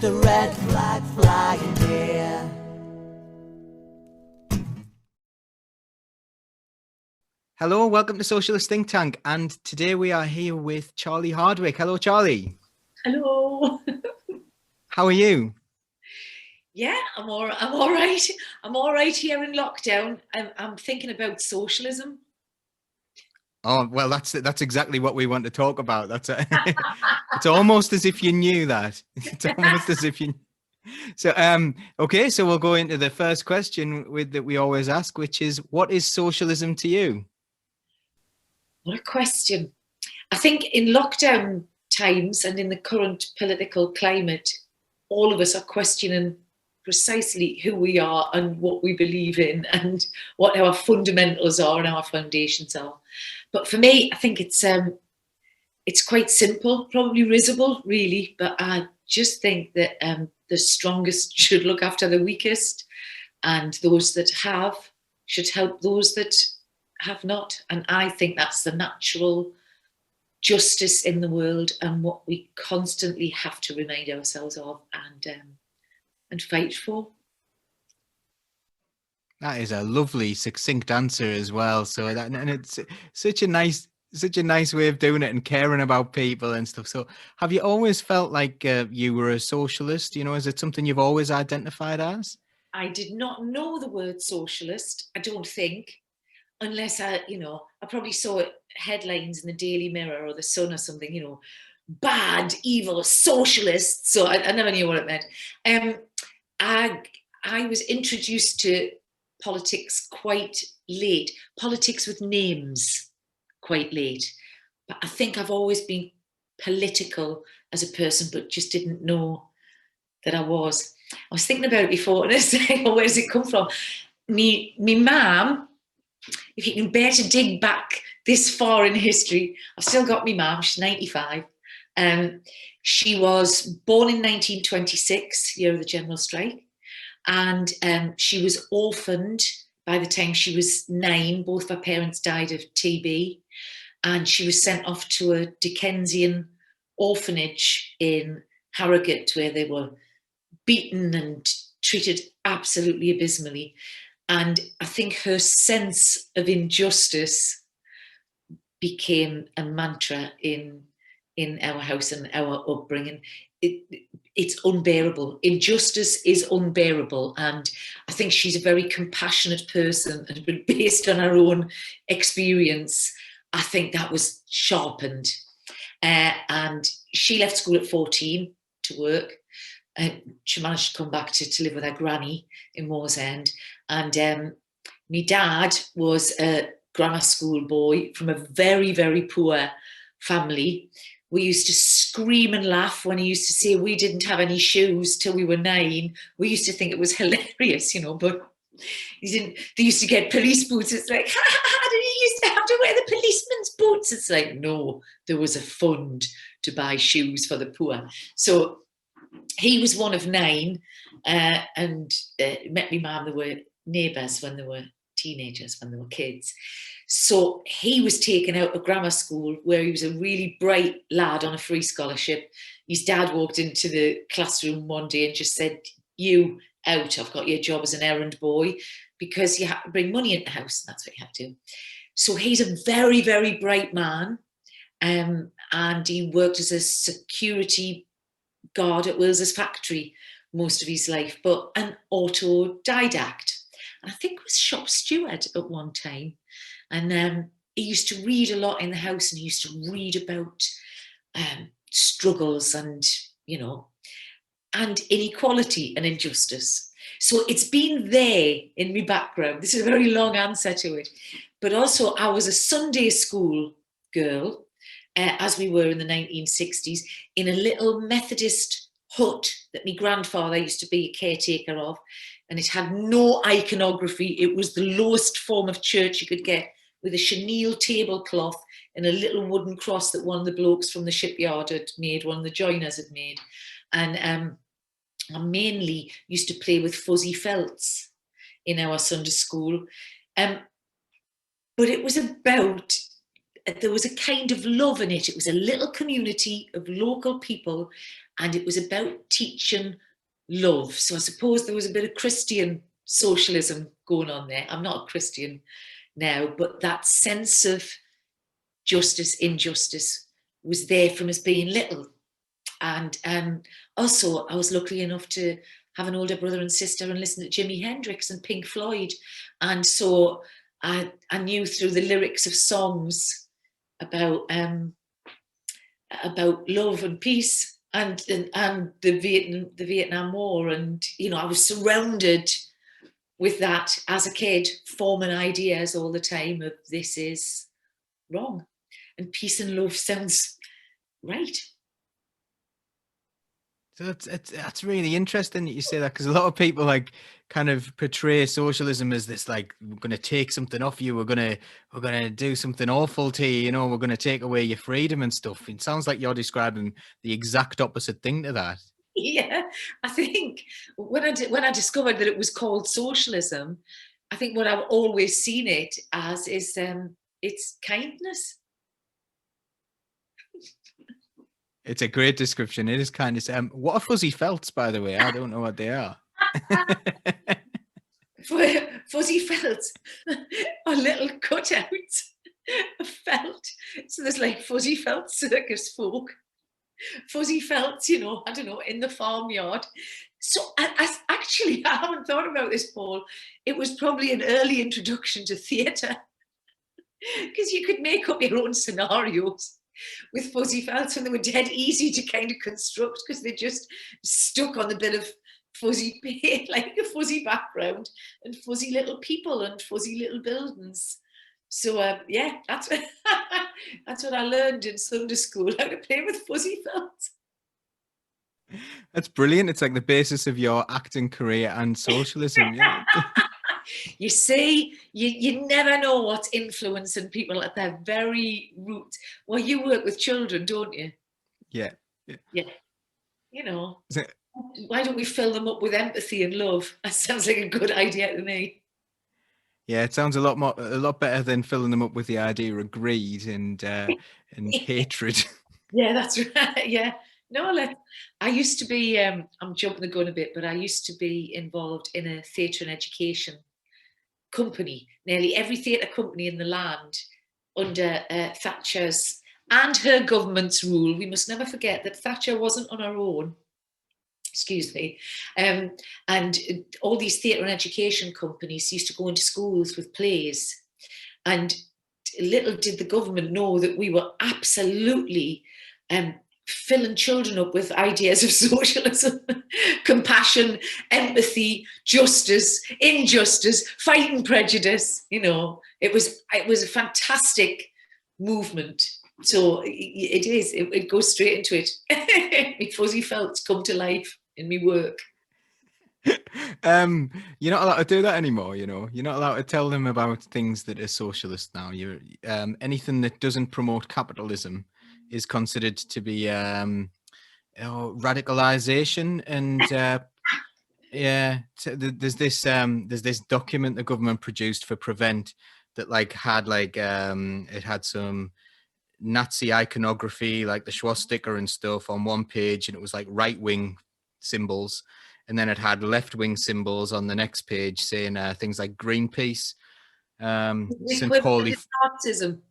a red flag flying here. Hello, welcome to Socialist Think Tank, and today we are here with Charlie Hardwick. Hello, Charlie. Hello. How are you? Yeah, I'm all right. I'm all right here in lockdown. I'm thinking about socialism. Oh, well, that's exactly what we want to talk about. It's almost as if you knew that. It's almost as if you. So, okay, so we'll go into the first question that we always ask, which is, what is socialism to you? What a question. I think in lockdown times and in the current political climate, all of us are questioning precisely who we are and what we believe in and what our fundamentals are and our foundations are. But for me, I think it's quite simple, probably risible, really. But I just think that the strongest should look after the weakest, and those that have should help those that have not. And I think that's the natural justice in the world and what we constantly have to remind ourselves of and fight for. That is a lovely, succinct answer as well. So that, and it's such a nice way of doing it and caring about people and stuff. So have you always felt like you were a socialist? You know, is it something you've always identified as? I did not know the word socialist, I don't think, unless I probably saw headlines in the Daily Mirror or the Sun or something, bad, evil socialists. So I never knew what it meant. I was introduced to politics quite late, politics with names quite late. But I think I've always been political as a person, but just didn't know that I was. I was thinking about it before and I was saying, where does it come from? Me mum, if you can bear to dig back this far in history, I've still got me mum, she's 95. She was born in 1926, year of the general strike. And she was orphaned by the time she was 9. Both her parents died of TB. And she was sent off to a Dickensian orphanage in Harrogate, where they were beaten and treated absolutely abysmally. And I think her sense of injustice became a mantra in our house and our upbringing. It's unbearable. Injustice is unbearable. And I think she's a very compassionate person, and based on her own experience, I think that was sharpened. And she left school at 14 to work. She managed to come back to live with her granny in Moorsend. And my dad was a grammar school boy from a very, very poor family. We used to scream and laugh when he used to say we didn't have any shoes till we were 9. We used to think it was hilarious, but he didn't. They used to get police boots. It's like, did he used to have to wear the policeman's boots? It's like, no, there was a fund to buy shoes for the poor. So he was one of 9 and met my mum. They were neighbours when they were teenagers, when they were kids. So he was taken out of grammar school, where he was a really bright lad on a free scholarship. His dad walked into the classroom one day and just said, "You out, I've got your job as an errand boy," because you had to bring money into the house, and that's what you had to do. So he's a very, very bright man, and he worked as a security guard at Wills's factory most of his life, but an autodidact. And I think was shop steward at one time. And he used to read a lot in the house, and he used to read about struggles and, and inequality and injustice. So it's been there in my background. This is a very long answer to it. But also I was a Sunday school girl, as we were in the 1960s, in a little Methodist hut that my grandfather used to be a caretaker of. And it had no iconography. It was the lowest form of church you could get, with a chenille tablecloth and a little wooden cross that one of the blokes from the shipyard had made, one of the joiners had made. And I mainly used to play with fuzzy felts in our Sunday school. But it was about there was a kind of love in it. It was a little community of local people, and it was about teaching love. So I suppose there was a bit of Christian socialism going on there. I'm not a Christian now, but that sense of justice, injustice was there from us being little. And also, I was lucky enough to have an older brother and sister and listen to Jimi Hendrix and Pink Floyd. And so I knew through the lyrics of songs about love and peace and the Vietnam War. And, you know, I was surrounded with that as a kid, forming ideas all the time of this is wrong. And peace and love sounds right. So that's really interesting that you say that, because a lot of people like kind of portray socialism as this, like, we're going to take something off you, we're going to do something awful to you, you know, we're going to take away your freedom and stuff. It sounds like you're describing the exact opposite thing to that. Yeah, I think when I discovered that it was called socialism, I think what I've always seen it as is it's kindness. It's a great description. It is kind of what are fuzzy felts, by the way? I don't know what they are. Fuzzy felts are little cutouts of felt. So there's like fuzzy felt circus folk, fuzzy felts, you know, I don't know, in the farmyard. So I haven't thought about this, Paul. It was probably an early introduction to theatre, because you could make up your own scenarios with fuzzy felts, and they were dead easy to kind of construct because they just stuck on the bit of fuzzy paint, like a fuzzy background and fuzzy little people and fuzzy little buildings. So yeah, that's what I learned in Sunday school, how to play with fuzzy felts. That's brilliant. It's like the basis of your acting career and socialism. Yeah. You see, you never know what's influencing people at their very root. Well, you work with children, don't you? Yeah. You know, why don't we fill them up with empathy and love? That sounds like a good idea to me. Yeah, it sounds a lot better than filling them up with the idea of greed and hatred. Yeah, that's right. Yeah. No, I used to be, I'm jumping the gun a bit, but I used to be involved in a theatre and education company. Nearly every theatre company in the land under Thatcher's and her government's rule. We must never forget that Thatcher wasn't on her own. Excuse me. And all these theatre and education companies used to go into schools with plays. And little did the government know that we were absolutely filling children up with ideas of socialism, compassion, empathy, justice, injustice, fighting prejudice. You know, it was a fantastic movement. So it goes straight into it. My fuzzy felts come to life in my work. You're not allowed to do that anymore, you know. You're not allowed to tell them about things that are socialist now. You're anything that doesn't promote capitalism is considered to be radicalization. And there's this document the government produced for Prevent that had it had some Nazi iconography, like the swastika and stuff, on one page, and it was like right-wing symbols, and then it had left-wing symbols on the next page saying things like Greenpeace, St. Pauli, Marxism,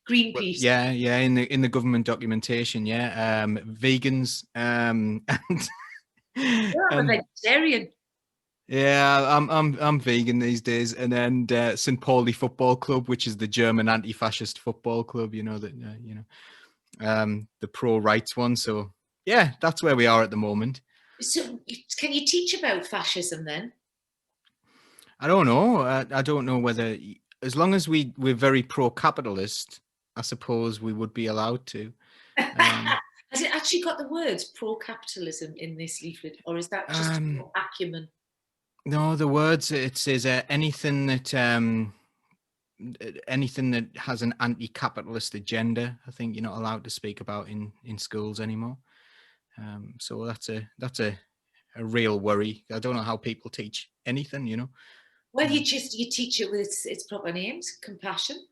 Greenpeace. yeah, in the government documentation, vegans, and I'm a vegetarian. Yeah, I'm vegan these days, and then St. Pauli Football Club, which is the German anti-fascist football club, you know, that the pro-rights one. So yeah, that's where we are at the moment. So can you teach about fascism then? I don't know. I don't know whether, as long as we're very pro-capitalist, I suppose we would be allowed to. Has it actually got the words pro-capitalism in this leaflet, or is that just acumen? No, the words, it says anything that has an anti-capitalist agenda, I think you're not allowed to speak about in schools anymore. So that's a real worry. I don't know how people teach anything, you know. Well, you teach it with its proper names: compassion,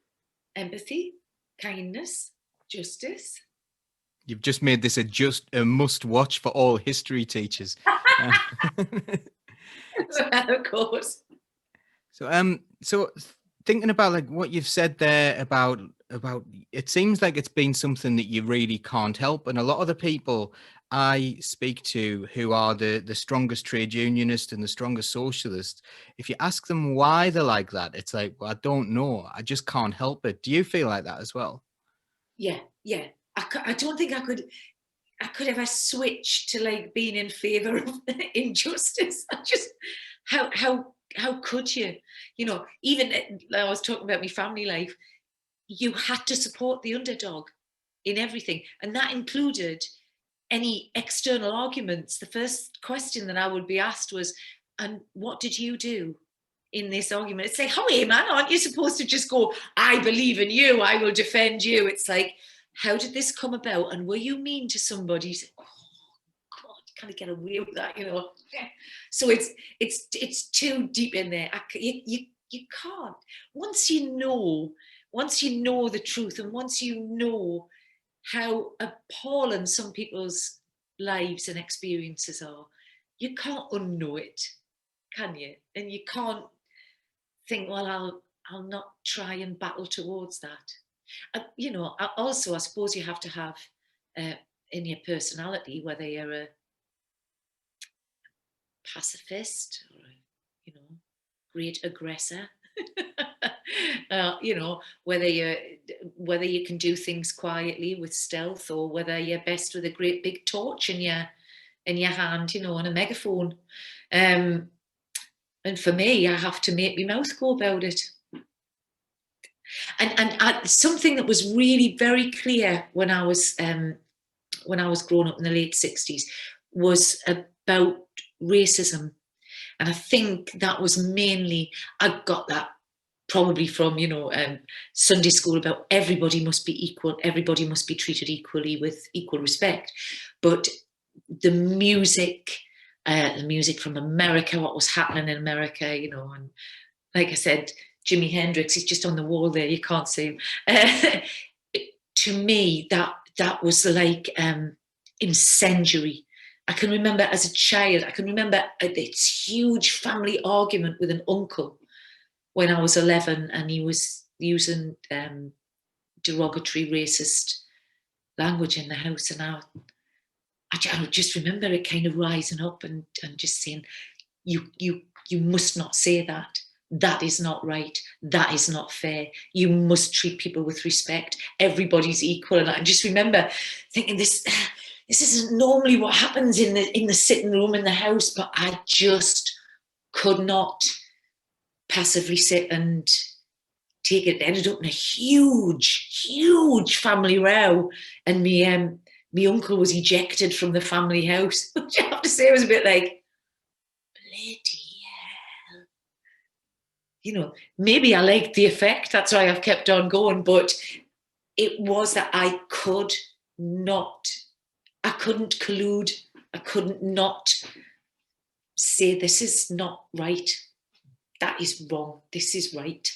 empathy, kindness, justice. You've just made this a must watch for all history teachers. Of course. So thinking about like what you've said there about it seems like it's been something that you really can't help, and a lot of the people I speak to who are the strongest trade unionists and the strongest socialists, if you ask them why they're like that, it's like, well, I don't know, I just can't help it. Do you feel like that as well? Yeah. I don't think I could ever switch to like being in favor of injustice. I just how could you? You know, even I was talking about my family life. You had to support the underdog in everything, and that included any external arguments. The first question that I would be asked was, "And what did you do in this argument?" It's like, "Oh, hey, man, aren't you supposed to just go, 'I believe in you, I will defend you'?" It's like, how did this come about? And were you mean to somebody? Oh God, you kind of get away with that, you know. So it's too deep in there. You can't. Once you know the truth, and once you know how appalling some people's lives and experiences are, you can't unknow it, can you? And you can't think, well, I'll not try and battle towards that. You know, also, I suppose you have to have in your personality, whether you're a pacifist or you know, great aggressor. You know, whether you can do things quietly with stealth, or whether you're best with a great big torch in your hand, you know, and a megaphone. And for me, I have to make my mouth go about it. And something that was really very clear when I was growing up in the late 60s was about racism. And I think that was mainly, I got that probably from, you know, Sunday school, about everybody must be equal, everybody must be treated equally with equal respect. But the music from America, what was happening in America, you know, and like I said, Jimi Hendrix, he's just on the wall there, you can't see him. To me, that was like incendiary. I can remember as a child, this huge family argument with an uncle when I was 11, and he was using derogatory, racist language in the house. And I just remember it kind of rising up and just saying, you must not say that. That is not right. That is not fair. You must treat people with respect. Everybody's equal. And I just remember thinking, this isn't normally what happens in the sitting room in the house, but I just could not passively sit and take it. It ended up in a huge family row, and my uncle was ejected from the family house, which I have to say was a bit like, bloody hell. You know, maybe I liked the effect, that's why I've kept on going, but it was that I couldn't collude, I couldn't not say, this is not right, that is wrong, this is right.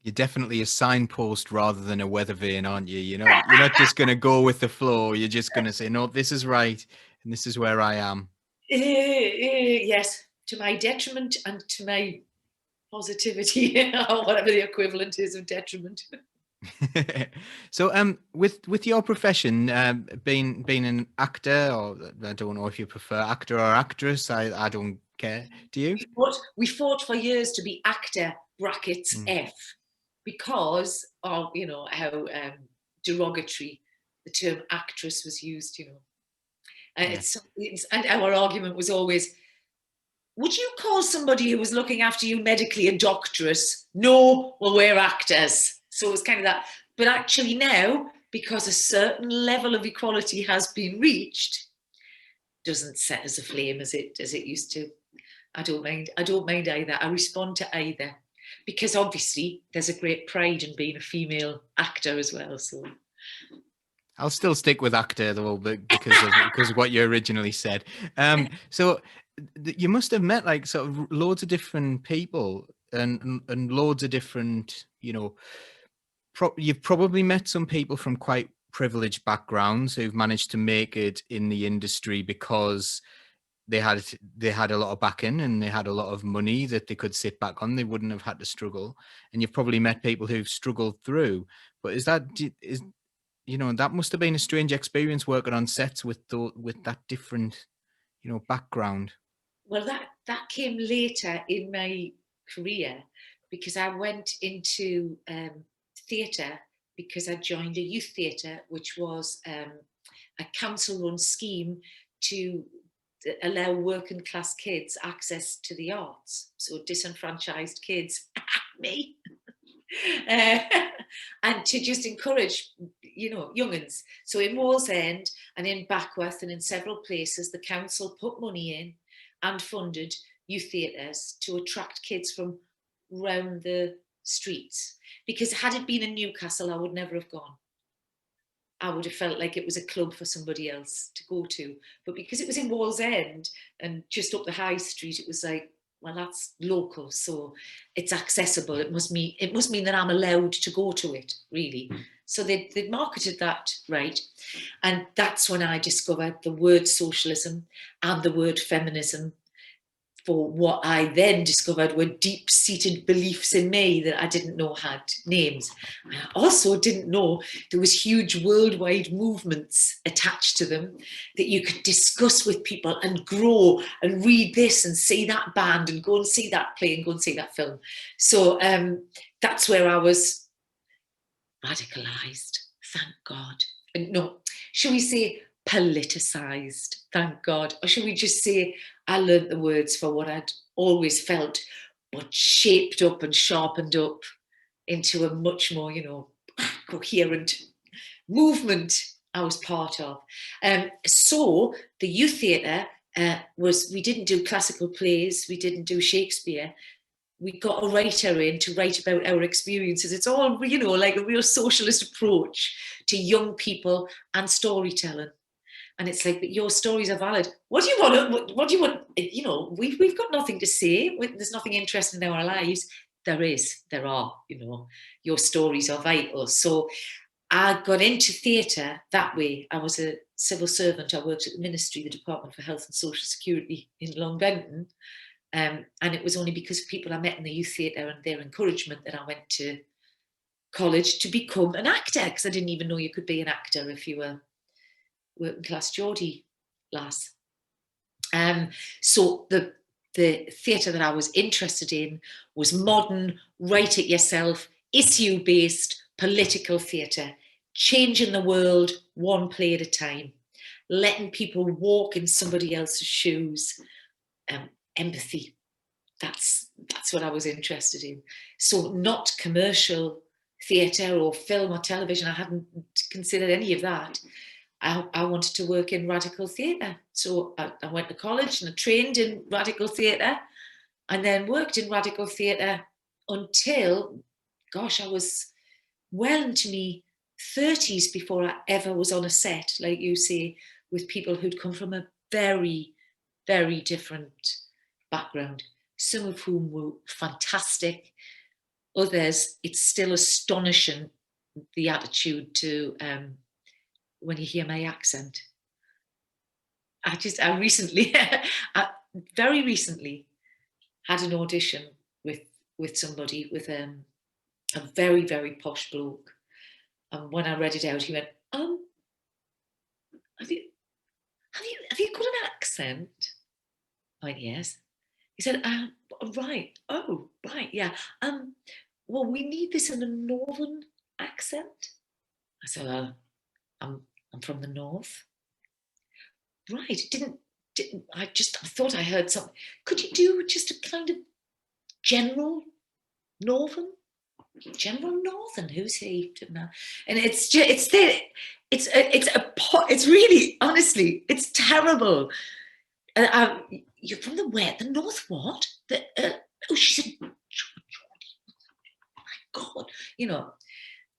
You're definitely a signpost rather than a weather vane, aren't you? You're not just going to go with the flow. You're just going to say, no, this is right, and this is where I am. Yes, to my detriment and to my positivity, or whatever the equivalent is of detriment. So, with your profession, being an actor, or I don't know if you prefer actor or actress. I don't care. Do you? We fought for years to be actor brackets F, because of, you know, how derogatory the term actress was used. You know, and our argument was always, would you call somebody who was looking after you medically a doctoress? No, well, we're actors. So it was kind of that. But actually now, because a certain level of equality has been reached, doesn't set as aflame as it used to. I don't mind either. I respond to either, because obviously there's a great pride in being a female actor as well. So I'll still stick with actor though, because of what you originally said. So you must have met like sort of loads of different people and loads of different, you know, you've probably met some people from quite privileged backgrounds who've managed to make it in the industry because they had a lot of backing and they had a lot of money that they could sit back on. They wouldn't have had to struggle. And you've probably met people who've struggled through. But that must have been a strange experience working on sets with that different, background. Well, that came later in my career, because I went into theatre because I joined a youth theatre, which was a council-run scheme to allow working class kids access to the arts. So disenfranchised kids, me, and to just encourage, young'uns. So in Wallsend and in Backworth and in several places, the council put money in and funded youth theatres to attract kids from round the streets. Because had it been in Newcastle, I would never have gone. I would have felt like it was a club for somebody else to go to. But because it was in Wallsend and just up the high street, it was like, well, that's local, so it's accessible. It must mean that I'm allowed to go to it, really. So they marketed that right. And that's when I discovered the word socialism and the word feminism, for what I then discovered were deep-seated beliefs in me that I didn't know had names. And I also didn't know there was huge worldwide movements attached to them that you could discuss with people and grow and read this and see that band and go and see that play and go and see that film. So that's where I was radicalised, thank God. And no, should we say politicised, thank God? Or should we just say I learned the words for what I'd always felt, but shaped up and sharpened up into a much more, coherent movement I was part of. So the youth theatre we didn't do classical plays, we didn't do Shakespeare. We got a writer in to write about our experiences. It's all, like a real socialist approach to young people and storytelling. And it's like, but your stories are valid. What do you want? What do you want? We've got nothing to say. There's nothing interesting in our lives. There are, your stories are vital. So I got into theatre that way. I was a civil servant. I worked at the Ministry, the Department for Health and Social Security in Long Benton. And it was only because of people I met in the youth theatre and their encouragement that I went to college to become an actor, because I didn't even know you could be an actor if you were working class Geordie lass. So the theatre that I was interested in was modern, write it yourself, issue-based political theatre, changing the world one play at a time, letting people walk in somebody else's shoes, empathy. That's what I was interested in. So not commercial theatre or film or television. I hadn't considered any of that. I wanted to work in radical theatre. So I went to college and I trained in radical theatre and then worked in radical theatre until, I was well into my 30s before I ever was on a set, like you say, with people who'd come from a very, very different background, some of whom were fantastic. Others, it's still astonishing, the attitude to when you hear my accent. I recently, very recently, had an audition with somebody with a very, very posh bloke. And when I read it out, he went, have you got an accent? I went, yes. He said, right. Oh, right, yeah. Well, we need this in a northern accent. I said, I'm from the north. Right. I thought I heard something. Could you do just a kind of general northern? Who's he? And it's really, honestly, it's terrible. You're from the where? The north what? She said, oh my God,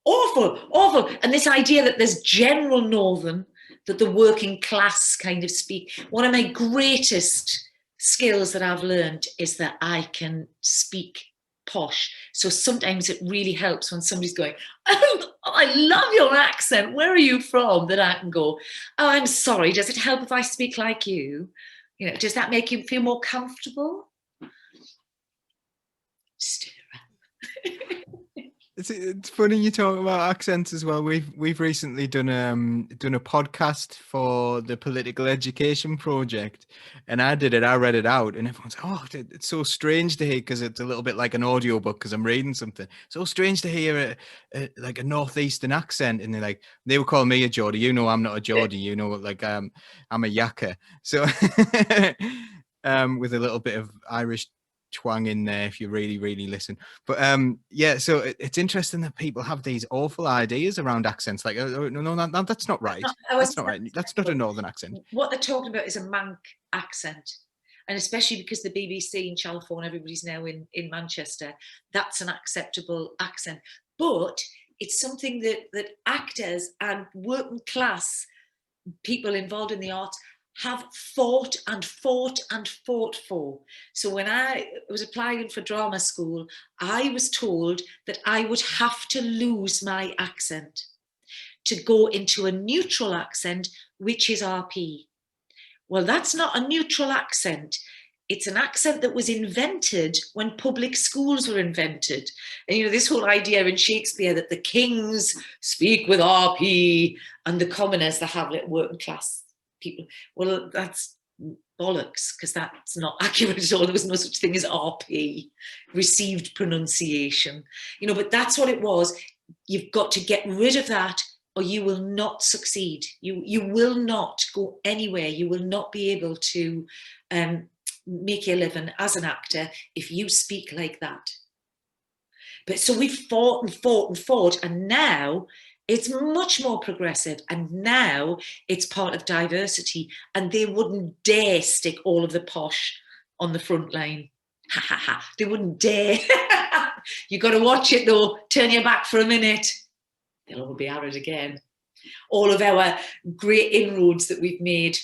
awful. And this idea that there's general northern, that the working class kind of speak. One of my greatest skills that I've learned is that I can speak posh. So sometimes it really helps when somebody's going, oh, I love your accent. Where are you from? That I can go, oh, I'm sorry. Does it help if I speak like you? You know, does that make you feel more comfortable? Stir up. It's funny you talk about accents as well. We've recently done a podcast for the Political Education Project, and I did it. I read it out, and everyone's, oh, it's so strange to hear, because it's a little bit like an audiobook because I'm reading something. So strange to hear like a northeastern accent, and they were calling me a Geordie. You know, I'm not a Geordie. You know, like I'm a Yakka. So with a little bit of Irish twang in there if you really listen. But yeah, so it's interesting that people have these awful ideas around accents, like, oh, no, that's not right. That's not right. That's not a northern accent. What they're talking about is a Manc accent, and especially because the BBC in Channel 4 and everybody's now in Manchester, that's an acceptable accent. But it's something that actors and working class people involved in the arts have fought for. So when I was applying for drama school, I was told that I would have to lose my accent to go into a neutral accent, which is RP. Well, that's not a neutral accent. It's an accent that was invented when public schools were invented. And, you know, this whole idea in Shakespeare that the kings speak with RP and the commoners, the Hamlet working class people. Well, that's bollocks, because that's not accurate at all. There was no such thing as RP, received pronunciation. You know, but that's what it was. You've got to get rid of that, or you will not succeed. You will not go anywhere. You will not be able to make your living as an actor if you speak like that. But so we've fought, and now it's much more progressive, and now it's part of diversity, and they wouldn't dare stick all of the posh on the front line. Ha ha ha. They wouldn't dare. You got to watch it though. Turn your back for a minute. They'll all be at it again. All of our great inroads that we've made.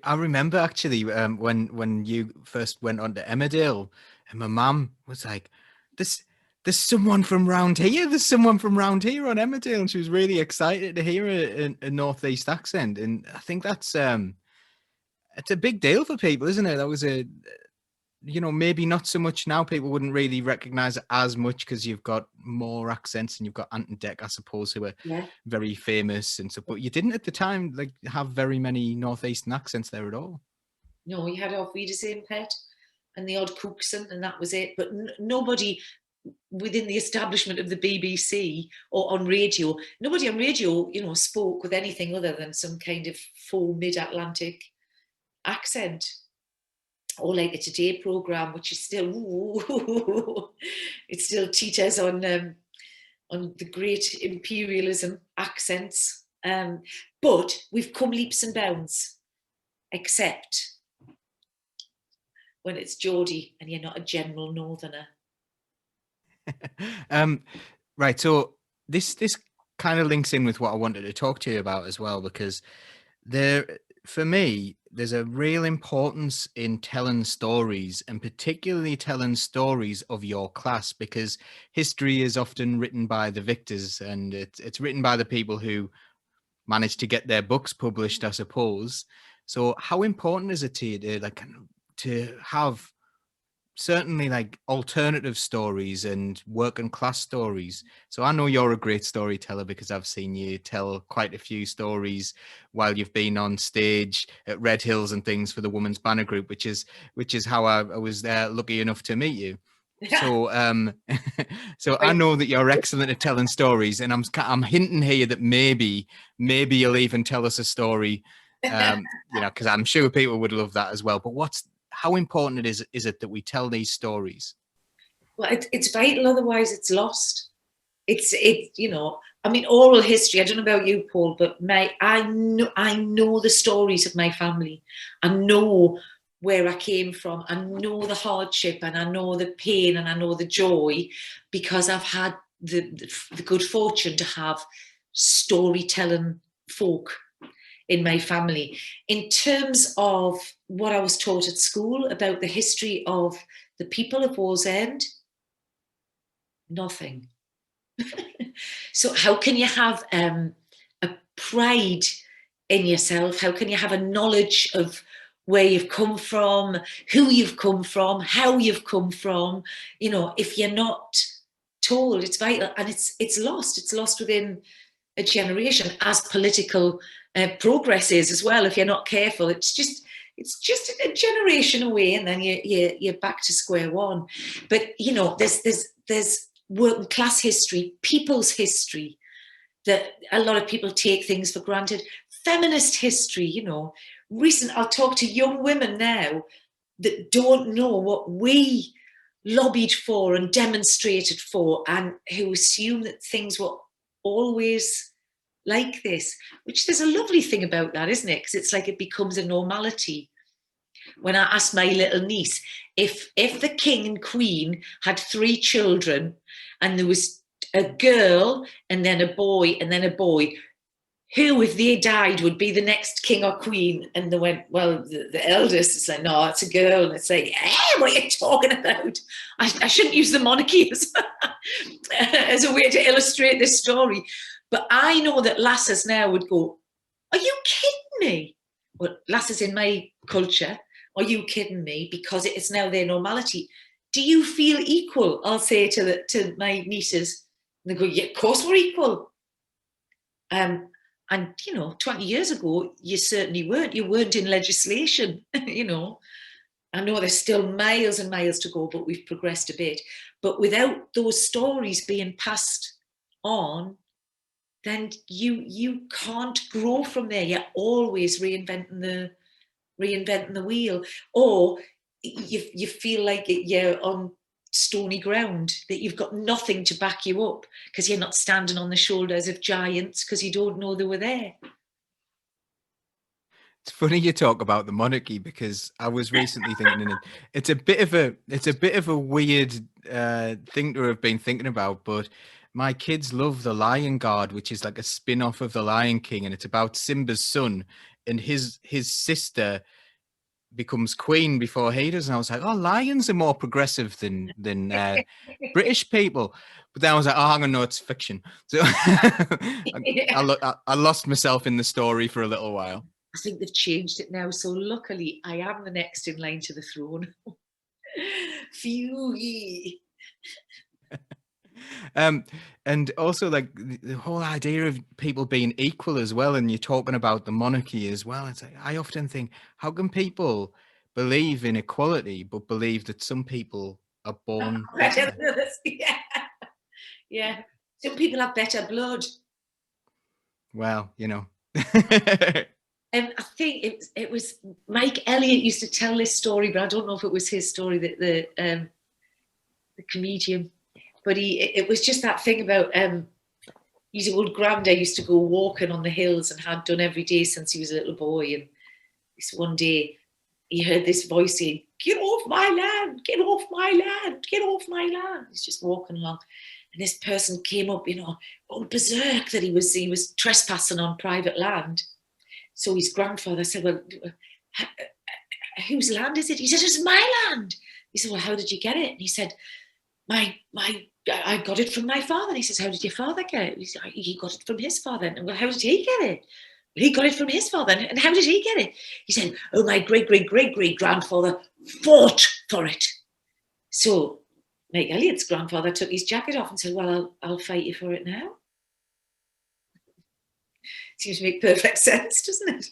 I remember actually when you first went on to Emmerdale, and my mum was like, there's someone from round here. There's someone from round here on Emmerdale, and she was really excited to hear a northeast accent. And I think that's it's a big deal for people, isn't it? That was maybe not so much now. People wouldn't really recognize it as much because you've got more accents, and you've got Ant and Dec, I suppose, who are very famous and stuff. But you didn't at the time have very many northeastern accents there at all. No, you had Auf Wiedersehen, Pet, and the odd Cookson, and that was it. But nobody within the establishment of the BBC or on radio, nobody on radio, spoke with anything other than some kind of faux mid-Atlantic accent. Or like the Today programme, which is still, it still teeters on the great imperialism accents. But we've come leaps and bounds, except when it's Geordie and you're not a general northerner. Right, so this kind of links in with what I wanted to talk to you about as well, because for me, there's a real importance in telling stories, and particularly telling stories of your class, because history is often written by the victors, and it's written by the people who managed to get their books published, I suppose. So how important is it to you to have certainly alternative stories and working class stories? So I know you're a great storyteller because I've seen you tell quite a few stories while you've been on stage at Red Hills and things for the Women's Banner Group, which is how I was lucky enough to meet you. So so I know that you're excellent at telling stories, and I'm hinting here that maybe you'll even tell us a story, because I'm sure people would love that as well. But how important is it that we tell these stories? Well, it's vital, otherwise it's lost. Oral history, I don't know about you, Paul, but I know the stories of my family. I know where I came from. I know the hardship, and I know the pain, and I know the joy, because I've had the good fortune to have storytelling folk in my family. In terms of what I was taught at school about the history of The people of Wallsend, nothing. So how can you have a pride in yourself? How can you have a knowledge of where you've come from, who you've come from, how you've come from, if you're not told? It's vital, and it's lost within a generation, as political progress is as well. If you're not careful, it's just a generation away, and then you're back to square one. But there's working class history, people's history, that a lot of people take things for granted. Feminist history, I'll talk to young women now that don't know what we lobbied for and demonstrated for, and who assume that things were always like this, which there's a lovely thing about that, isn't it? Because it's like it becomes a normality. When I asked my little niece, if the king and queen had 3 children, and there was a girl and then a boy and then a boy, who, if they died, would be the next king or queen? And they went, well, the eldest. It's like, no, it's a girl. And it's like, hey, what are you talking about? I shouldn't use the monarchy as a way to illustrate this story. But I know that lasses now would go, are you kidding me? Well, lasses in my culture, are you kidding me? Because it's now their normality. Do you feel equal? I'll say to my nieces. And they go, yeah, of course we're equal. And 20 years ago, you certainly weren't. You weren't in legislation, I know there's still miles and miles to go, but we've progressed a bit. But without those stories being passed on, then you can't grow from there. You're always reinventing the wheel, or you feel like you're on stony ground, that you've got nothing to back you up, because you're not standing on the shoulders of giants, because you don't know they were there. It's funny you talk about the monarchy, because I was recently thinking, it's a bit of a weird thing to have been thinking about, but my kids love The Lion Guard, which is like a spin-off of The Lion King, and it's about Simba's son, and his sister becomes queen before he does. And I was like, oh, lions are more progressive than British people. But then I was like, oh, hang on, no, it's fiction. So I lost myself in the story for a little while. I think they've changed it now. So luckily, I am the next in line to the throne. Phew. And also, like, the whole idea of people being equal as well, and you're talking about the monarchy as well. It's like, I often think, how can people believe in equality but believe that some people are born better? Yeah, some people have better blood. Well, And I think it was Mike Elliott used to tell this story, but I don't know if it was his story, that the comedian. But it was just that thing about his old granddad used to go walking on the hills, and had done every day since he was a little boy. And this one day he heard this voice saying, "Get off my land, get off my land, get off my land." He's just walking along. And this person came up, all berserk, that he was trespassing on private land. So his grandfather said, well, whose land is it? He said, it's my land. He said, well, how did you get it? And he said, I got it from my father. And he says, how did your father get it? He said, he got it from his father. And well, how did he get it? Well, he got it from his father. And how did he get it? He said, oh, my great-great-great-great-grandfather fought for it. So Mike Elliott's grandfather took his jacket off and said, well, I'll fight you for it now. Seems to make perfect sense, doesn't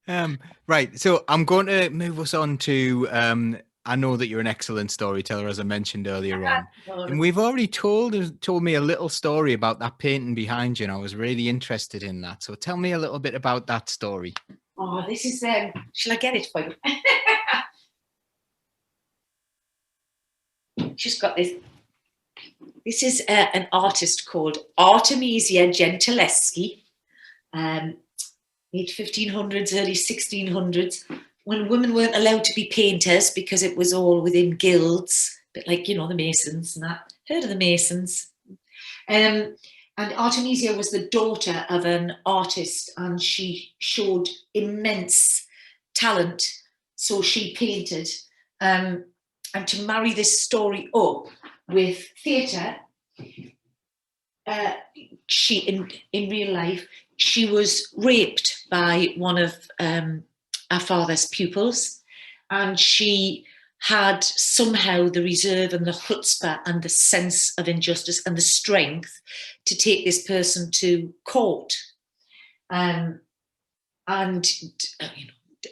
it? Right. So I'm going to move us on to, I know that you're an excellent storyteller, as I mentioned earlier on. And we've already told me a little story about that painting behind you, and I was really interested in that. So tell me a little bit about that story. Oh, this is, shall I get it for you? Just got this. This is an artist called Artemisia Gentileski, late 1500s, early 1600s, when women weren't allowed to be painters because it was all within guilds, a bit like, the Masons and that. Heard of the Masons? And Artemisia was the daughter of an artist, and she showed immense talent. So she painted, and to marry this story up with theatre, she in real life, she was raped by one of our father's pupils, and she had somehow the reserve and the chutzpah and the sense of injustice and the strength to take this person to court. And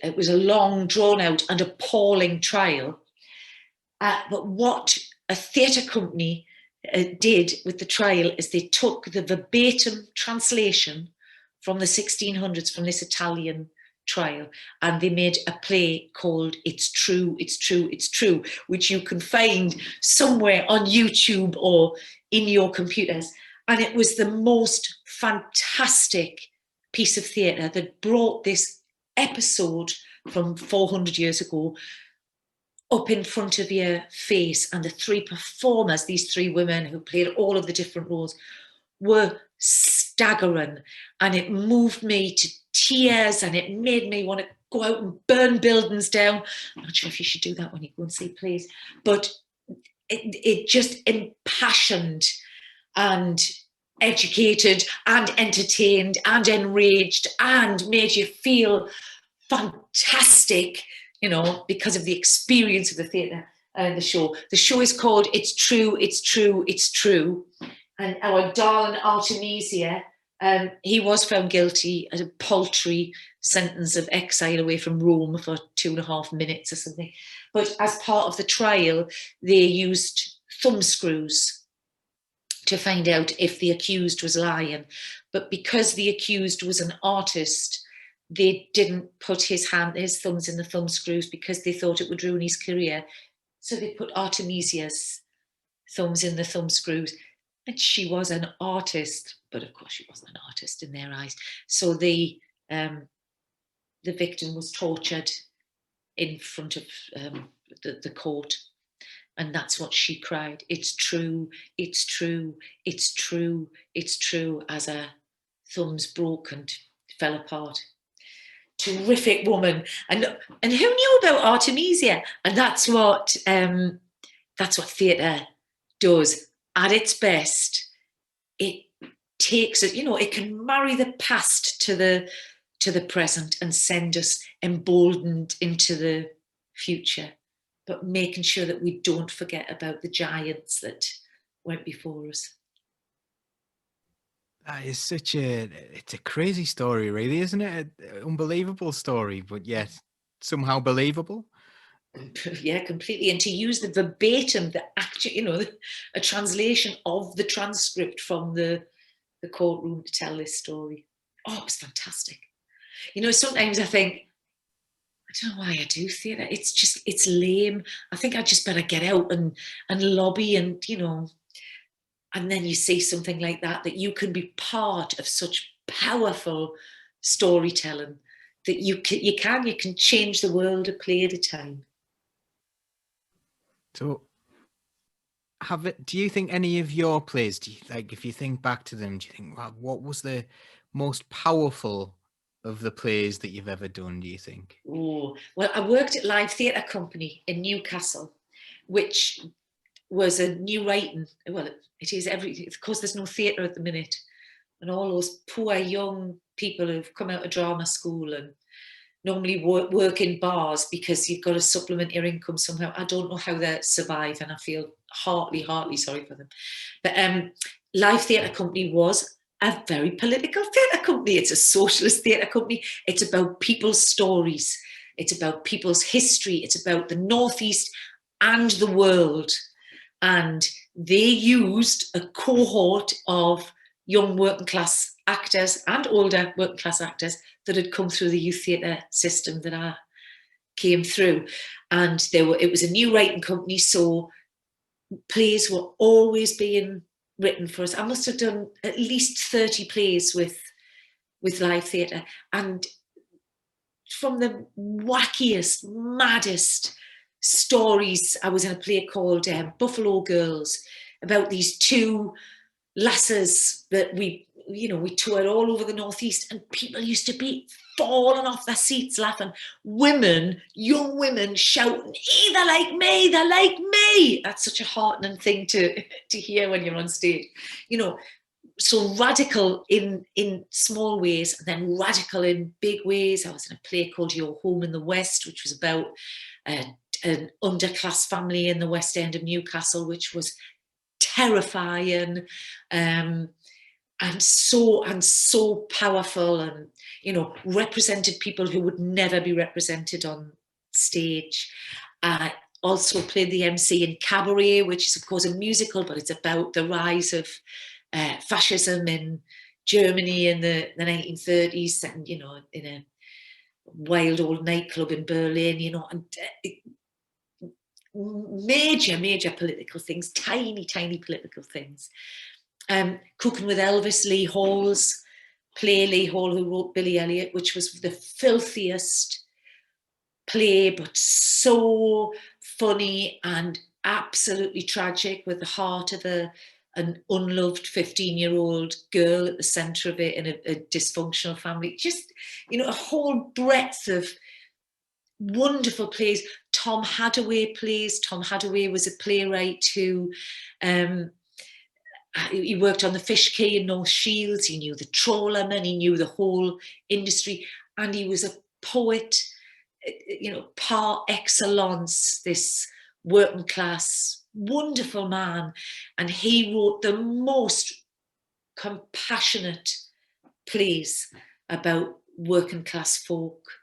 it was a long, drawn-out and appalling trial. But what a theatre company did with the trial is they took the verbatim translation from the 1600s, from this Italian trial, and they made a play called It's True, It's True, It's True, which you can find somewhere on YouTube or in your computers. And it was the most fantastic piece of theatre that brought this episode from 400 years ago up in front of your face. And the three performers, these three women who played all of the different roles, were staggering, and it moved me to tears, and it made me want to go out and burn buildings down. I'm not sure if you should do that when you go and see plays, but it just impassioned and educated and entertained and enraged and made you feel fantastic, because of the experience of the theatre and the show. The show is called It's True, It's True, It's True. And our darling Artemisia, he was found guilty at a paltry sentence of exile away from Rome for 2.5 minutes or something. But as part of the trial, they used thumbscrews to find out if the accused was lying. But because the accused was an artist, they didn't put his thumbs in the thumbscrews because they thought it would ruin his career. So they put Artemisia's thumbs in the thumbscrews. And she was an artist, but of course she wasn't an artist in their eyes. So the victim was tortured in front of the court, and that's what she cried. It's true, it's true, it's true, it's true, as her thumbs broke and fell apart. Terrific woman, and who knew about Artemisia? And that's what theatre does. At its best, it takes it, it can marry the past to the present and send us emboldened into the future, but making sure that we don't forget about the giants that went before us. That is it's a crazy story, really, isn't it? An unbelievable story, but yet somehow believable. Yeah, completely. And to use the verbatim, the actual, a translation of the transcript from the courtroom to tell this story. Oh, it was fantastic. Sometimes I think, I don't know why I do theatre. It's lame. I think I just better get out and lobby and then you see something like that you can be part of such powerful storytelling that you can change the world a play at a time. So, do you think any of your plays, if you think back to them, do you think, wow, what was the most powerful of the plays that you've ever done, do you think? Oh, well, I worked at Live Theatre Company in Newcastle, which was a new writing. Well, it is of course, there's no theatre at the minute. And all those poor young people who've come out of drama school and normally work in bars because you've got to supplement your income somehow. I don't know how they survive, and I feel heartily sorry for them. But Live Theatre Company was a very political theatre company. It's a socialist theatre company. It's about people's stories. It's about people's history. It's about the Northeast and the world. And they used a cohort of young working class actors and older working class actors that had come through the youth theatre system that I came through. And it was a new writing company, so plays were always being written for us. I must have done at least 30 plays with Live Theatre, and from the wackiest, maddest stories. I was in a play called Buffalo Girls, about these two lasses that we you know, we toured all over the Northeast, and people used to be falling off their seats laughing. Women, young women shouting, "Hey, they're like me, they're like me." That's such a heartening thing to hear when you're on stage. You know, so radical in small ways, and then radical in big ways. I was in a play called Your Home in the West, which was about an underclass family in the West End of Newcastle, which was terrifying. And so powerful, and, you know, represented people who would never be represented on stage. Also played the MC in Cabaret, which is of course a musical, but it's about the rise of fascism in Germany in the 1930s, and, you know, in a wild old nightclub in Berlin, you know, and major political things, tiny political things. Cooking with Elvis, Lee Hall's play, Lee Hall, who wrote Billy Elliot, which was the filthiest play, but so funny and absolutely tragic, with the heart of an unloved 15-year-old girl at the centre of it in a dysfunctional family. Just, you know, a whole breadth of wonderful plays. Tom Hadaway plays. Tom Hadaway was a playwright who he worked on the Fish Quay in North Shields. He knew the trawlermen, he knew the whole industry, and he was a poet, you know, par excellence, this working class, wonderful man. And he wrote the most compassionate plays about working class folk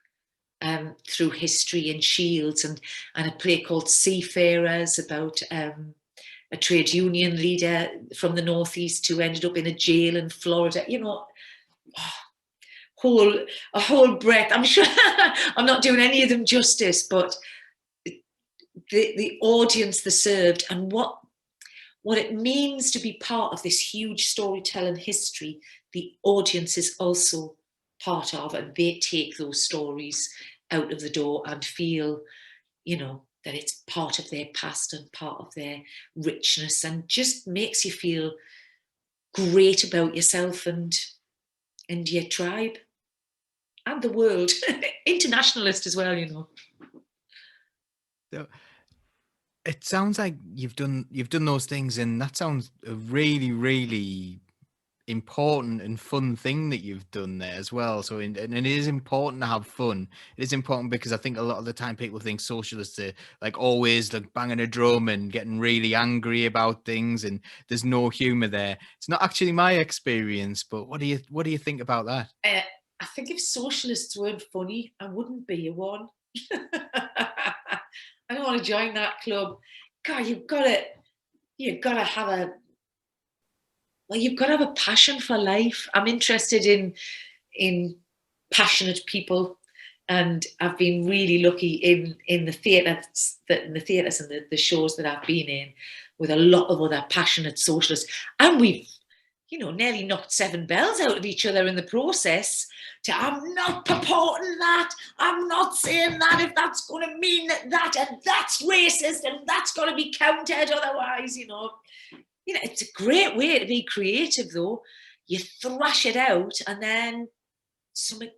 through history in Shields, and a play called Seafarers about a trade union leader from the Northeast who ended up in a jail in Florida. You know, a whole breadth. I'm sure I'm not doing any of them justice, but the audience they served, and what it means to be part of this huge storytelling history, the audience is also part of, and they take those stories out of the door and feel, you know, that it's part of their past and part of their richness, and just makes you feel great about yourself and your tribe and the world. Internationalist as well, you know. So it sounds like you've done those things, and that sounds a really important and fun thing that you've done there as well. So and it is important to have fun. It is important because I think a lot of the time people think socialists are like always like banging a drum and getting really angry about things, and there's no humor there. It's not actually my experience, but what do you think about that? I think if socialists weren't funny, I wouldn't be one. I don't want to join that club. God, you've got to have a passion for life. I'm interested in passionate people, and I've been really lucky in the theatres and the shows that I've been in with a lot of other passionate socialists, and we've, you know, nearly knocked 7 bells out of each other in the process. I'm not purporting that, I'm not saying that, if that's going to mean that and that's racist and that's got to be countered otherwise, you know. You know, it's a great way to be creative, though. You thrash it out, and then something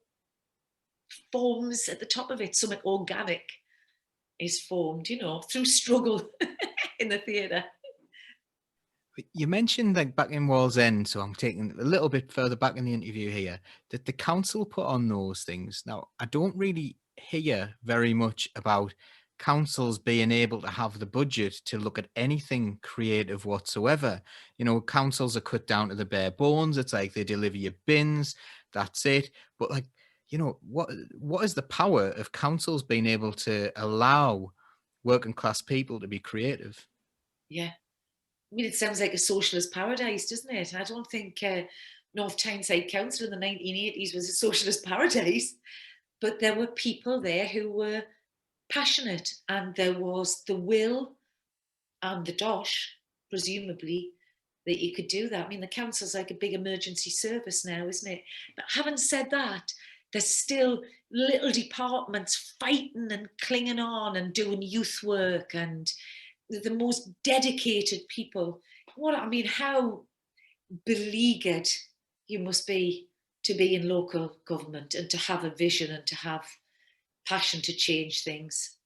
forms at the top of it. Something organic is formed, you know, through struggle in the theatre. You mentioned like back in Wall's End, so I'm taking a little bit further back in the interview here, that the council put on those things. Now, I don't really hear very much about councils being able to have the budget to look at anything creative whatsoever. You know, councils are cut down to the bare bones. It's like they deliver your bins, that's it. But like, you know, what is the power of councils being able to allow working class people to be creative? Yeah. I mean, it sounds like a socialist paradise, doesn't it? I don't think North Tyneside Council in the 1980s was a socialist paradise, but there were people there who were passionate, and there was the will and the dosh, presumably, that you could do that. I mean, the council's like a big emergency service now, isn't it? But having said that, there's still little departments fighting and clinging on and doing youth work, and the most dedicated people. How beleaguered, you must be to be in local government and to have a vision and to have passion to change things.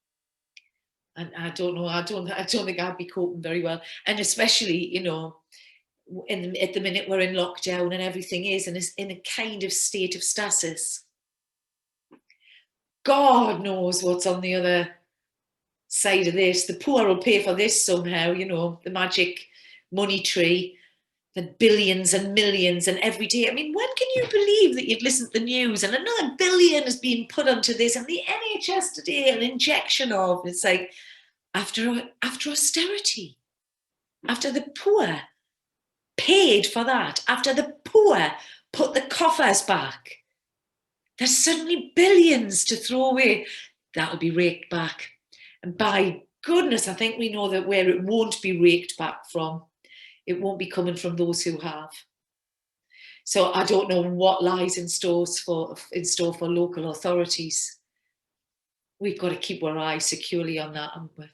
And I don't know, I don't think I'd be coping very well. And especially, you know, at the minute we're in lockdown and everything is in a kind of state of stasis. God knows what's on the other side of this. The poor will pay for this somehow, you know, the magic money tree, the billions and millions and every day. I mean, when can you believe that you'd listen to the news and another billion is being put onto this and the NHS today, an injection of, it's like, after austerity, after the poor paid for that, after the poor put the coffers back, there's suddenly billions to throw away. That'll be raked back. And by goodness, I think we know that where it won't be raked back from, it won't be coming from those who have. So I don't know what lies in store for local authorities. We've got to keep our eyes securely on that, haven't we?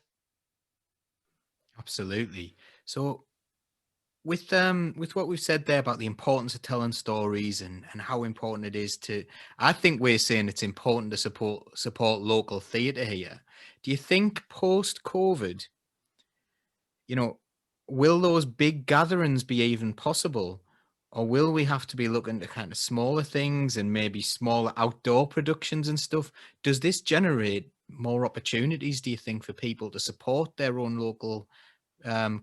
Absolutely. So with what we've said there about the importance of telling stories and how important it is to, I think we're saying it's important to support local theatre here. Do you think post COVID, you know, will those big gatherings be even possible, or will we have to be looking to kind of smaller things and maybe smaller outdoor productions and stuff? Does this generate more opportunities, do you think, for people to support their own local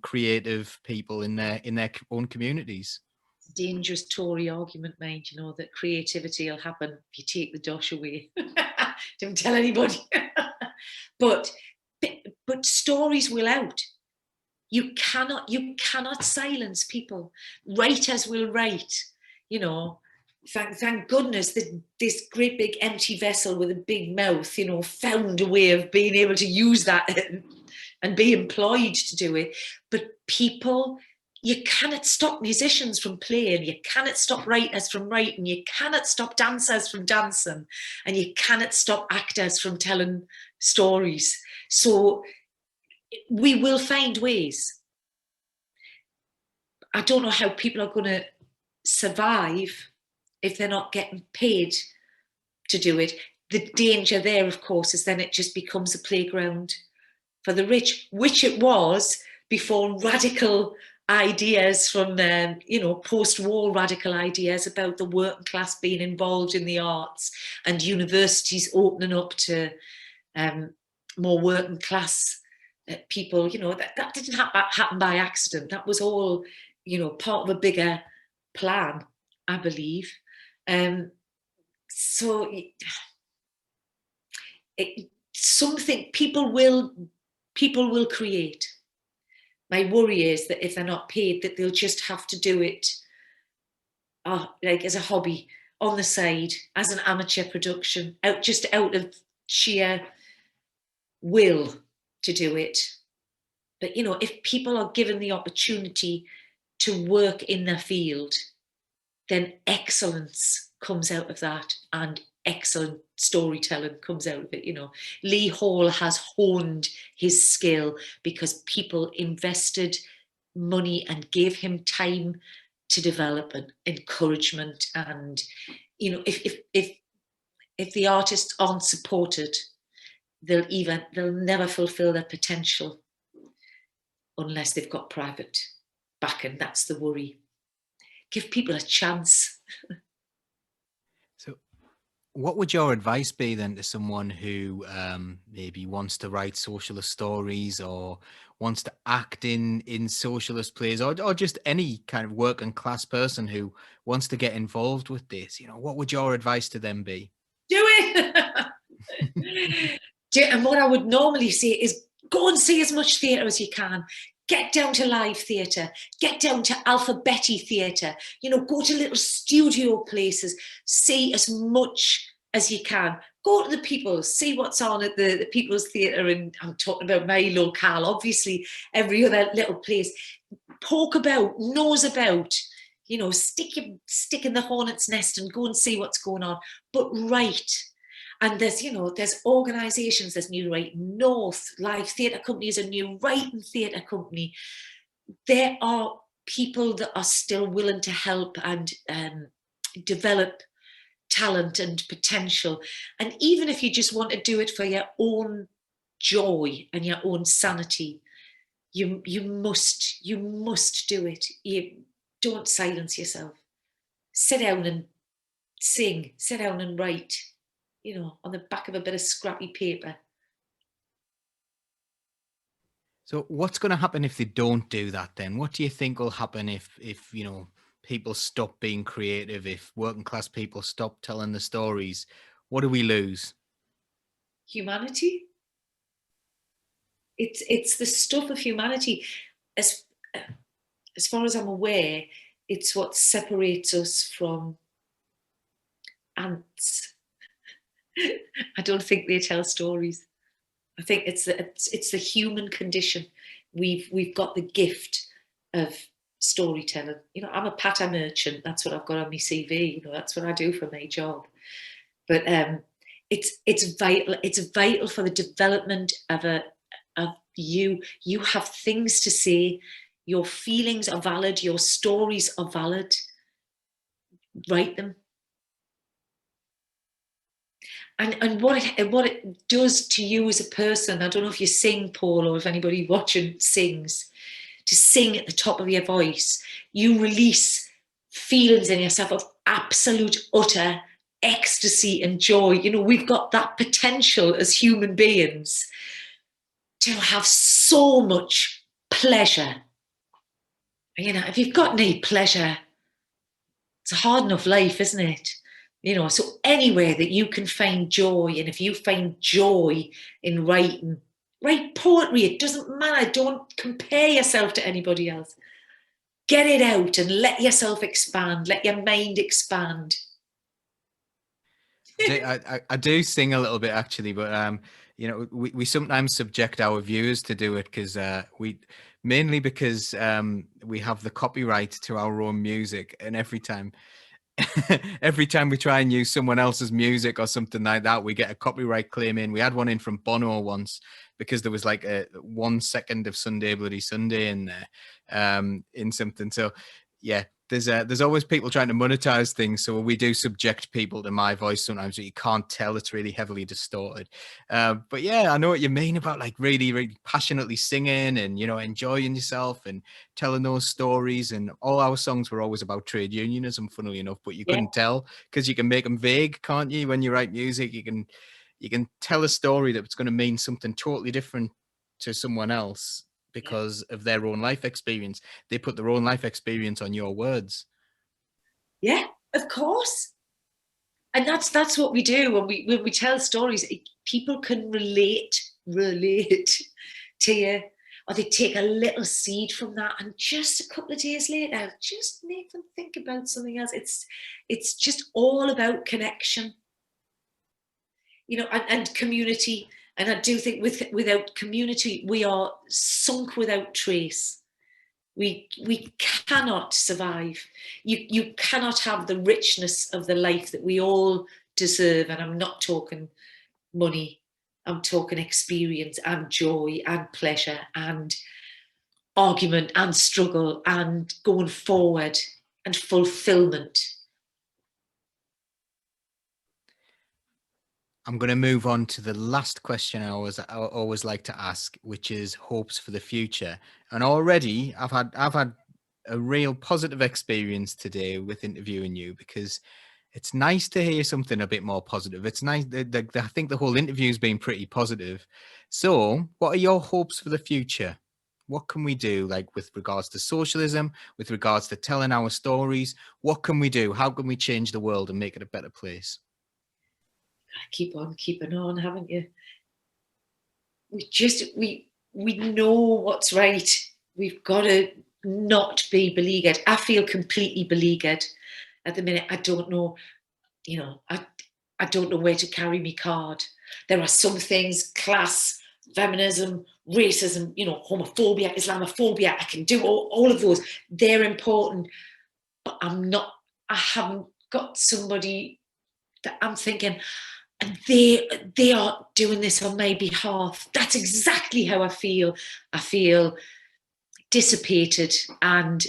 creative people in their own communities? It's a dangerous Tory argument, mind, you know, that creativity will happen if you take the dosh away. Don't tell anybody. but stories will out. You cannot silence people. Writers will write, you know. Thank goodness that this great big empty vessel with a big mouth, you know, found a way of being able to use that and be employed to do it. But people, you cannot stop musicians from playing, you cannot stop writers from writing, you cannot stop dancers from dancing, and you cannot stop actors from telling stories. So we will find ways. I don't know how people are going to survive if they're not getting paid to do it. The danger there, of course, is then it just becomes a playground for the rich, which it was before radical ideas from you know, post-war radical ideas about the working class being involved in the arts and universities opening up to more working class people. You know, that didn't happen by accident. That was all, you know, part of a bigger plan, I believe. So something people will create. My worry is that if they're not paid, that they'll just have to do it like as a hobby on the side, as an amateur production, out of sheer will to do it. But, you know, if people are given the opportunity to work in their field, then excellence comes out of that, and excellent storytelling comes out of it. You know, Lee Hall has honed his skill because people invested money and gave him time to develop and encouragement. And, you know, if the artists aren't supported, they'll never fulfill their potential unless they've got private backing. That's the worry. Give people a chance. So what would your advice be then to someone who maybe wants to write socialist stories or wants to act in socialist plays, or just any kind of working class person who wants to get involved with this? You know, what would your advice to them be? Do it. And what I would normally say is go and see as much theatre as you can. Get down to live theatre, get down to alphabetti theatre, you know, go to little studio places, see as much as you can. Go to the People's, see what's on at the People's Theatre, and I'm talking about my locale, obviously every other little place. Poke about, nose about, you know, stick in the hornet's nest and go and see what's going on, but write. And there's, you know, there's organisations, there's New Writing North, Live Theatre Company is a new writing theatre company. There are people that are still willing to help and develop talent and potential. And even if you just want to do it for your own joy and your own sanity, you must do it. You don't silence yourself. Sit down and sing, sit down and write, on the back of a bit of scrappy paper. So what's going to happen if they don't do that then? What do you think will happen if people stop being creative, if working class people stop telling the stories? What do we lose? Humanity. It's the stuff of humanity. As far as I'm aware, it's what separates us from ants. I don't think they tell stories. I think it's the human condition. We've got the gift of storytelling. I'm a patter merchant. That's what I've got on my CV. That's what I do for my job. But it's vital. It's vital for the development of you. You have things to say. Your feelings are valid. Your stories are valid. Write them. And what it does to you as a person, I don't know if you sing, Paul, or if anybody watching sings, to sing at the top of your voice, you release feelings in yourself of absolute, utter ecstasy and joy. We've got that potential as human beings to have so much pleasure. If you've got any pleasure, it's a hard enough life, isn't it? So anywhere that you can find joy, and if you find joy in writing, write poetry, it doesn't matter. Don't compare yourself to anybody else. Get it out and let yourself expand, let your mind expand. I do sing a little bit actually, but we sometimes subject our viewers to do it because because we have the copyright to our own music, and every time we try and use someone else's music or something like that, we get a copyright claim in. We had one in from Bono once because there was like a 1 second of Sunday Bloody Sunday in there, in something. So yeah, there's always people trying to monetize things. So we do subject people to my voice sometimes, but you can't tell. It's really heavily distorted. But yeah, I know what you mean about like really, really passionately singing and, enjoying yourself and telling those stories. And all our songs were always about trade unionism, funnily enough, but you couldn't tell because you can make them vague, can't you? When you write music, you can tell a story that's going to mean something totally different to someone else because of their own life experience. They put their own life experience on your words. Yeah, of course. And that's what we do when we tell stories. People can relate to you, or they take a little seed from that, and just a couple of days later, just make them think about something else. It's just all about connection, and community. And I do think without community, we are sunk without trace. We cannot survive. You cannot have the richness of the life that we all deserve. And I'm not talking money. I'm talking experience and joy and pleasure and argument and struggle and going forward and fulfillment. I'm going to move on to the last question I always like to ask, which is hopes for the future. And already I've had a real positive experience today with interviewing you, because it's nice to hear something a bit more positive. It's nice. I think the whole interview has been pretty positive. So what are your hopes for the future? What can we do, like with regards to socialism, with regards to telling our stories? What can we do? How can we change the world and make it a better place? Keep on keeping on, haven't you? We know what's right. We've got to not be beleaguered. I feel completely beleaguered at the minute. I don't know, I don't know where to carry my card. There are some things, class, feminism, racism, homophobia, Islamophobia. I can do all of those. They're important, but I haven't got somebody that I'm thinking, and they are doing this on my behalf. That's exactly how I feel. I feel dissipated and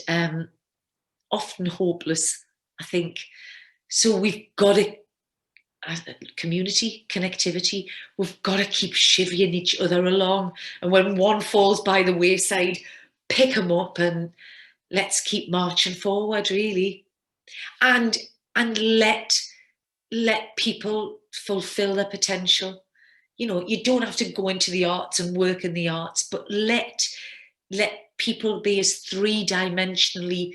often hopeless, I think. So we've got to, community, connectivity, we've got to keep chivying each other along. And when one falls by the wayside, pick them up and let's keep marching forward, really. And let people fulfill their potential. You know, you don't have to go into the arts and work in the arts, but let people be as three-dimensionally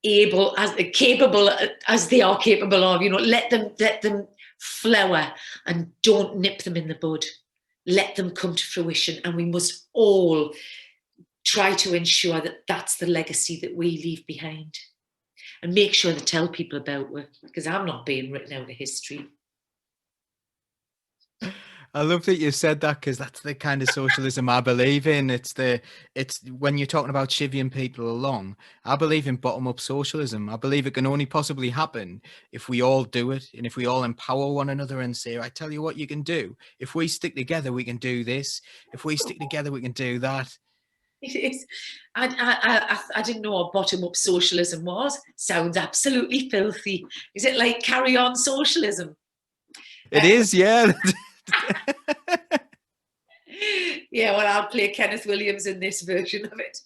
capable as they are capable of. You know, let them flower and don't nip them in the bud. Let them come to fruition, and we must all try to ensure that that's the legacy that we leave behind, and make sure to tell people about it, because I'm not being written out of history. I love that you said that, because that's the kind of socialism I believe in. It's when you're talking about chivying people along, I believe in bottom-up socialism. I believe it can only possibly happen if we all do it, and if we all empower one another and say, I tell you what you can do. If we stick together, we can do this. If we stick together, we can do that. It is. I didn't know what bottom-up socialism was. Sounds absolutely filthy. Is it like carry on socialism? It is, yeah. Yeah, well, I'll play Kenneth Williams in this version of it.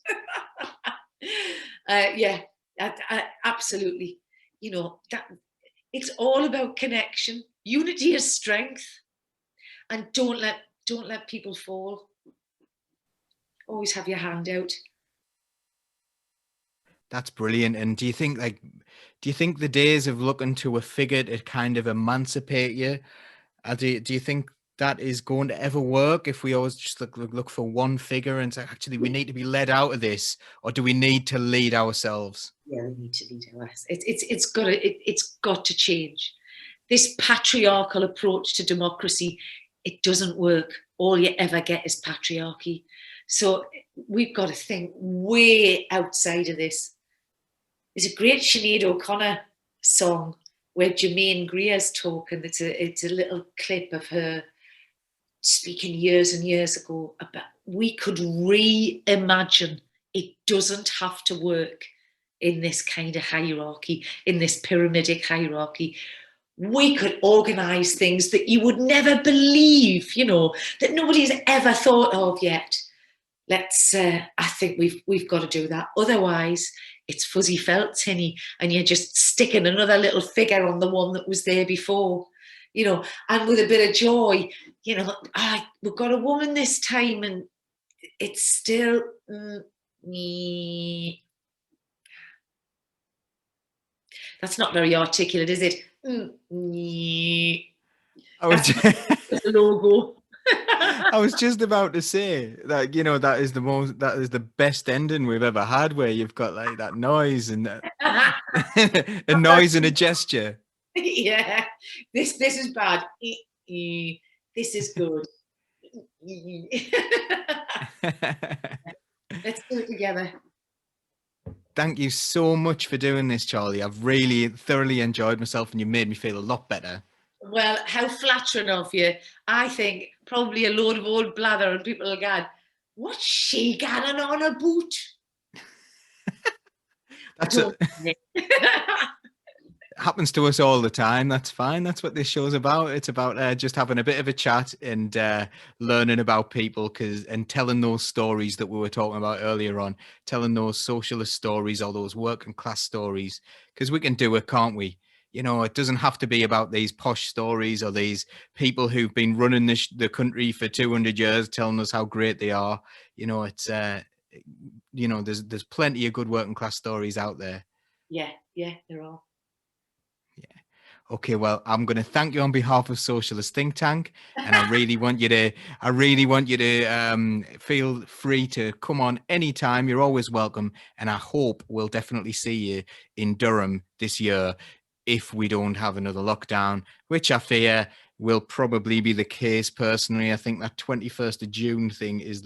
Yeah, absolutely. You know, that it's all about connection. Unity is strength, and don't let people fall. Always have your hand out. That's brilliant. And do you think the days of looking to a figure to kind of emancipate you, do you think that is going to ever work if we always just look for one figure and say, actually, we need to be led out of this, or do we need to lead ourselves? Yeah, we need to lead ourselves. It's got to change. This patriarchal approach to democracy, it doesn't work. All you ever get is patriarchy. So we've got to think way outside of this. There's a great Sinead O'Connor song where Jermaine Greer's talking. It's a little clip of her speaking years and years ago about we could reimagine. It doesn't have to work in this kind of hierarchy, in this pyramidic hierarchy. We could organise things that you would never believe, you know, that nobody's ever thought of yet. I think we've got to do that. Otherwise, it's fuzzy felt tinny, and you're just sticking another little figure on the one that was there before, you know. And with a bit of joy, you know, we've got a woman this time, and it's still me. That's not very articulate, is it? That's the logo. I was just about to say that, you know, that is the best ending we've ever had, where you've got like that noise and a noise and a gesture. Yeah, this is bad. This is good. Let's do it together. Thank you so much for doing this, Charlie. I've really thoroughly enjoyed myself, and you made me feel a lot better. Well, how flattering of you. I think probably a load of old blather, and people will go, what's she going on about? Happens to us all the time. That's fine. That's what this show's about. It's about just having a bit of a chat and learning about people, and telling those stories that we were talking about earlier on, telling those socialist stories, or those working class stories, because we can do it, can't we? You know, it doesn't have to be about these posh stories or these people who've been running the country for 200 years telling us how great they are. You know, it's you know, there's plenty of good working class stories out there. Yeah, there are. Yeah. Okay, well, I'm going to thank you on behalf of Socialist Think Tank, and I really want you to feel free to come on anytime. You're always welcome, and I hope we'll definitely see you in Durham this year, if we don't have another lockdown, which I fear will probably be the case. Personally, I think that 21st of June thing is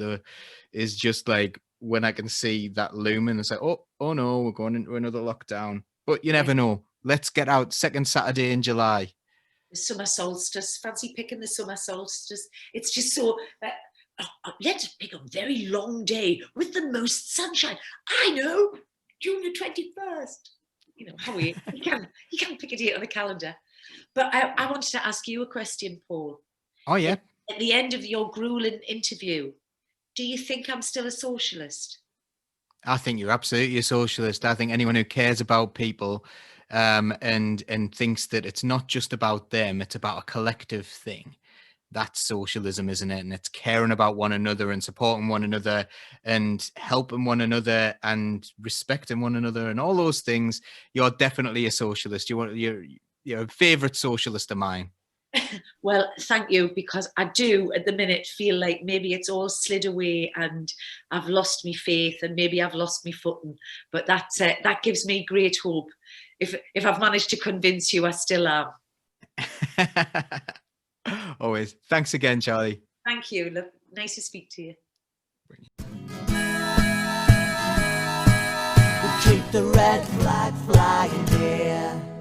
just like when I can see that looming. It's like, oh no, we're going into another lockdown. But you never know. Let's get out second Saturday in July. The summer solstice. Fancy picking the summer solstice. It's just so let's pick a very long day with the most sunshine. I know, June the 21st. You know, how he can pick a date on the calendar. But I wanted to ask you a question, Paul. Oh, yeah. At the end of your grueling interview, do you think I'm still a socialist? I think you're absolutely a socialist. I think anyone who cares about people and thinks that it's not just about them, it's about a collective thing. That's socialism, isn't it? And it's caring about one another and supporting one another and helping one another and respecting one another and all those things. You're definitely a socialist. You're a favorite socialist of mine. Well, thank you, because I do at the minute feel like maybe it's all slid away and I've lost my faith and maybe I've lost my footing. But that gives me great hope. If I've managed to convince you, I still am. Always. Thanks again, Charlie. Thank you. Look, nice to speak to you. We'll keep the red flag flying here.